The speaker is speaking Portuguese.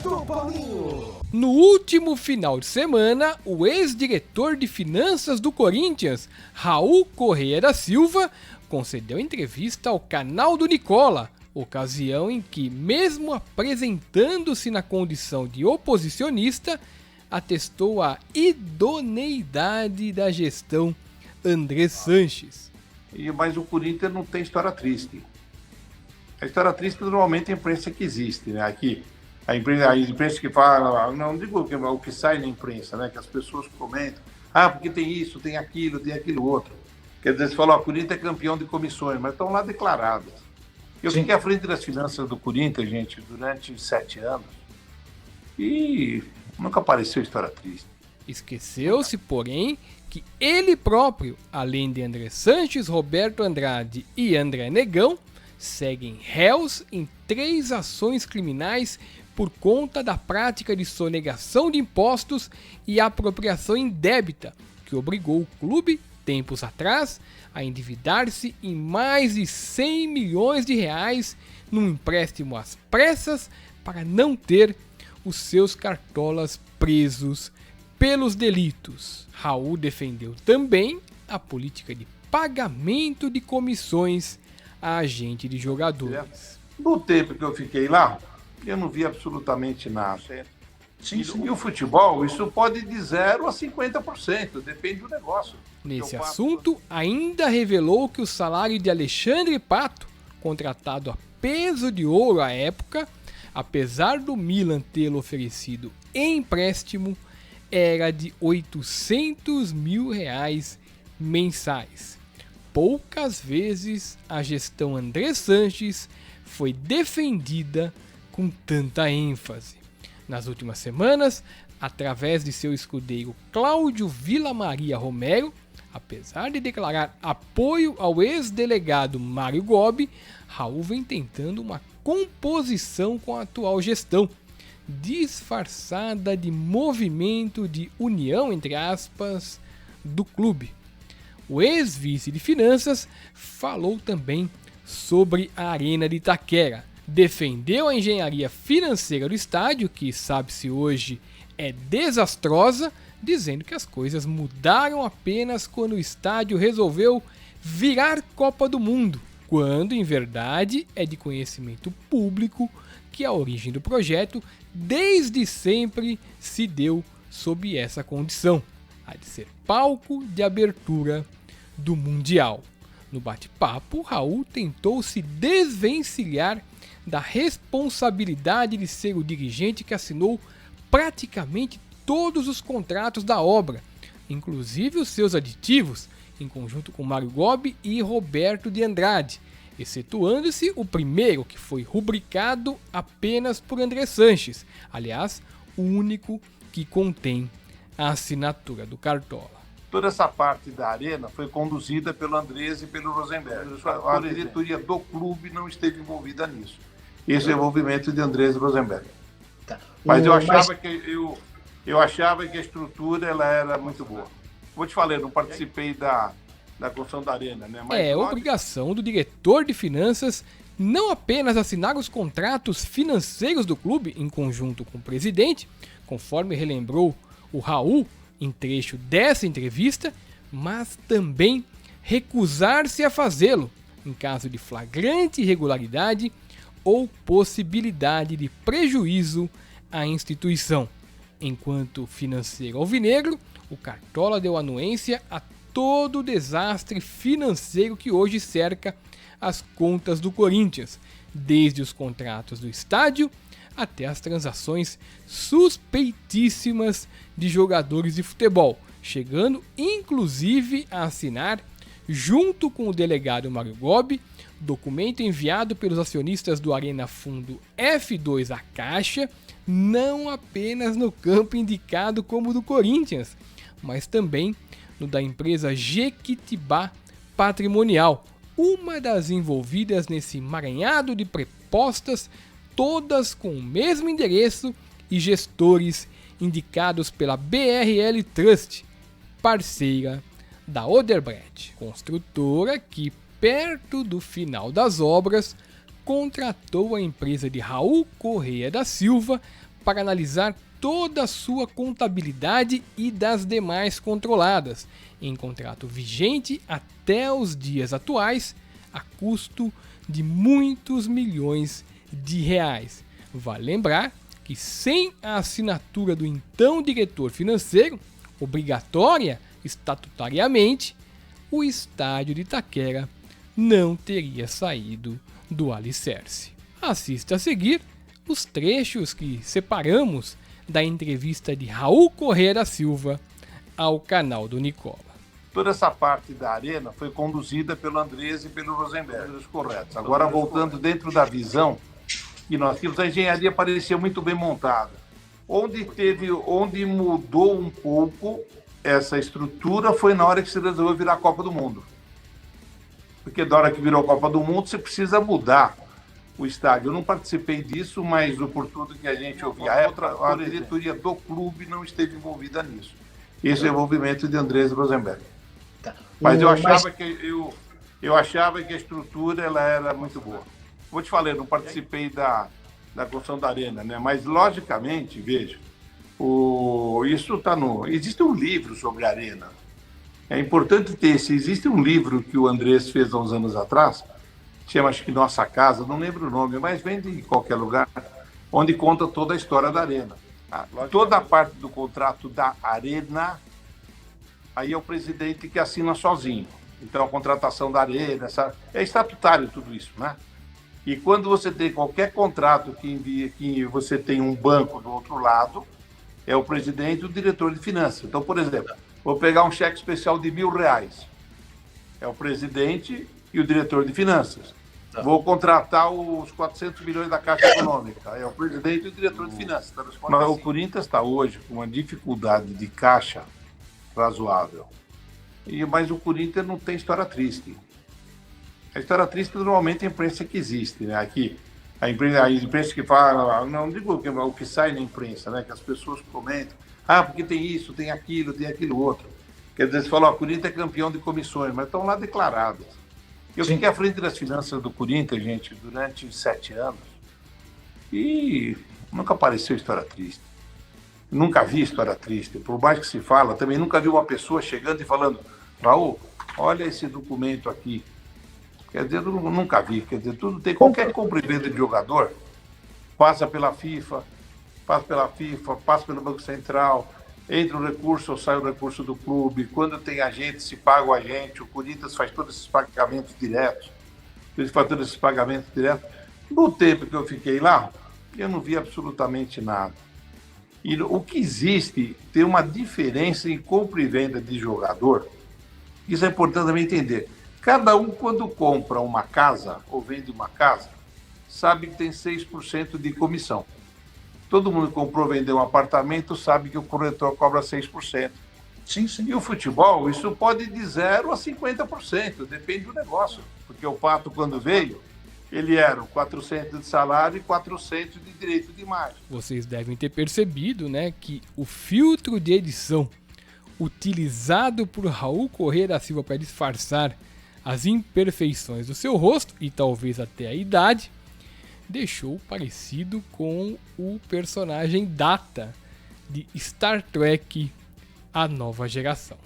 do Paulinho. No último final de semana, o ex-diretor de finanças do Corinthians, Raul Correa da Silva, concedeu entrevista ao canal do Nicola, ocasião em que, mesmo apresentando-se na condição de oposicionista, atestou a idoneidade da gestão André Sanches. Mas o Corinthians não tem história triste. A história triste normalmente é a imprensa que existe, né? Aqui, a imprensa que fala, não digo o que sai na imprensa, né? Que as pessoas comentam, porque tem isso, tem aquilo outro. Quer dizer, você falou, o Corinthians é campeão de comissões, mas estão lá declaradas. Eu fiquei à frente das finanças do Corinthians, gente, durante 7 anos e nunca apareceu história triste. Esqueceu-se, porém, que ele próprio, além de André Sanches, Roberto Andrade e André Negão, seguem réus em 3 ações criminais por conta da prática de sonegação de impostos e apropriação indébita, que obrigou o clube, tempos atrás, a endividar-se em mais de 100 milhões de reais num empréstimo às pressas para não ter os seus cartolas presos pelos delitos. Raul defendeu também a política de pagamento de comissões a agente de jogadores. No tempo que eu fiquei lá, eu não vi absolutamente nada. E o futebol, isso pode ir de 0% a 50%, depende do negócio. Nesse assunto, ainda revelou que o salário de Alexandre Pato, contratado a peso de ouro à época, apesar do Milan tê-lo oferecido em empréstimo, era de 800 mil reais mensais. Poucas vezes a gestão André Sanches foi defendida com tanta ênfase. Nas últimas semanas, através de seu escudeiro Cláudio Villamaria Romero, apesar de declarar apoio ao ex-delegado Mário Gobi, Raul vem tentando uma composição com a atual gestão, disfarçada de movimento de união, entre aspas, do clube. O ex-vice de finanças falou também sobre a Arena de Itaquera. Defendeu a engenharia financeira do estádio, que sabe-se hoje é desastrosa, dizendo que as coisas mudaram apenas quando o estádio resolveu virar Copa do Mundo, quando em verdade é de conhecimento público que a origem do projeto desde sempre se deu sob essa condição, a de ser palco de abertura do Mundial. No bate-papo, Raul tentou se desvencilhar da responsabilidade de ser o dirigente que assinou praticamente todos os contratos da obra, inclusive os seus aditivos, em conjunto com Mário Gobi e Roberto de Andrade, excetuando-se o primeiro, que foi rubricado apenas por André Sanches, aliás, o único que contém a assinatura do Cartola. Toda essa parte da arena foi conduzida pelo Andrés e pelo Rosenberg. A diretoria do clube não esteve envolvida nisso. Esse é o envolvimento de Andrés e Rosenberg. Tá. Mas eu achava que a estrutura ela era muito boa. Vou te falar, eu não participei da construção da arena, né? Mas é obrigação do diretor de finanças não apenas assinar os contratos financeiros do clube em conjunto com o presidente, conforme relembrou o Raul em trecho dessa entrevista, mas também recusar-se a fazê-lo em caso de flagrante irregularidade ou possibilidade de prejuízo à instituição. Enquanto financeiro alvinegro, o Cartola deu anuência a todo o desastre financeiro que hoje cerca as contas do Corinthians, desde os contratos do estádio até as transações suspeitíssimas de jogadores de futebol, chegando inclusive a assinar, junto com o delegado Mário Gobi, documento enviado pelos acionistas do Arena Fundo F2 à Caixa, não apenas no campo indicado como do Corinthians, mas também no da empresa Jequitibá Patrimonial, uma das envolvidas nesse emaranhado de propostas, todas com o mesmo endereço e gestores indicados pela BRL Trust, parceira da Odebrecht, construtora que, perto do final das obras, contratou a empresa de Raul Correia da Silva para analisar toda a sua contabilidade e das demais controladas, em contrato vigente até os dias atuais, a custo de muitos milhões de reais. Vale lembrar que sem a assinatura do então diretor financeiro, obrigatória estatutariamente, o estádio de Itaquera não teria saído do alicerce. Assista a seguir os trechos que separamos da entrevista de Raul Correia da Silva ao canal do Nicola. Toda essa parte da arena foi conduzida pelo Andrés e pelo Rosenberg, os corretos. Agora, voltando dentro da visão que nós tínhamos, a engenharia parecia muito bem montada. Onde mudou um pouco essa estrutura foi na hora que se resolveu virar a Copa do Mundo. Porque na hora que virou a Copa do Mundo, você precisa mudar o estádio. Eu não participei disso, mas por tudo que a gente ouvia, a diretoria do clube não esteve envolvida nisso. Esse é o envolvimento de Andrés Rosenberg. Tá. Mas eu achava que a estrutura ela era muito boa. Vou te falar, eu não participei da construção da arena, né? Mas logicamente, veja, isso está no. Existe um livro sobre a arena. É importante ter esse. Existe um livro que o Andrés fez há uns anos atrás, chama acho que Nossa Casa, não lembro o nome, mas vende em qualquer lugar, onde conta toda a história da arena. Toda a parte do contrato da arena, aí é o presidente que assina sozinho. Então a contratação da arena, é estatutário tudo isso, né? E quando você tem qualquer contrato que você tem um banco do outro lado, é o presidente e o diretor de finanças. Então, por exemplo, vou pegar um cheque especial de R$1.000. É o presidente e o diretor de finanças. Vou contratar os 400 milhões da Caixa Econômica. É o presidente e o diretor de finanças. Mas o Corinthians está hoje com uma dificuldade de caixa razoável. Mas o Corinthians não tem história triste. A história triste normalmente é a imprensa que existe, né? Aqui, a imprensa que fala, não digo o que sai na imprensa, né? Que as pessoas comentam, porque tem isso, tem aquilo outro. Quer dizer, você fala, o Corinthians é campeão de comissões, mas estão lá declaradas. Eu fiquei à frente das finanças do Corinthians, gente, durante 7 anos, e nunca apareceu história triste. Nunca vi história triste. Por mais que se fala, também nunca vi uma pessoa chegando e falando, Raul, olha esse documento aqui. Quer dizer, eu nunca vi. Quer dizer, tudo tem. Qualquer compra e venda de jogador passa pela FIFA, passa pelo Banco Central, entra o recurso ou sai o recurso do clube. Quando tem agente, se paga o agente. O Corinthians faz todos esses pagamentos diretos. No tempo que eu fiquei lá, eu não vi absolutamente nada. E o que existe, tem uma diferença em compra e venda de jogador. Isso é importante também entender. Cada um, quando compra uma casa ou vende uma casa, sabe que tem 6% de comissão. Todo mundo que comprou ou vendeu um apartamento sabe que o corretor cobra 6%. Sim, sim. E o futebol, isso pode de 0% a 50%, depende do negócio. Porque o Pato, quando veio, ele era 400 de salário e 400 de direito de imagem. Vocês devem ter percebido, né, que o filtro de edição utilizado por Raul Correia da Silva para disfarçar as imperfeições do seu rosto e talvez até a idade, deixou parecido com o personagem Data de Star Trek: A Nova Geração.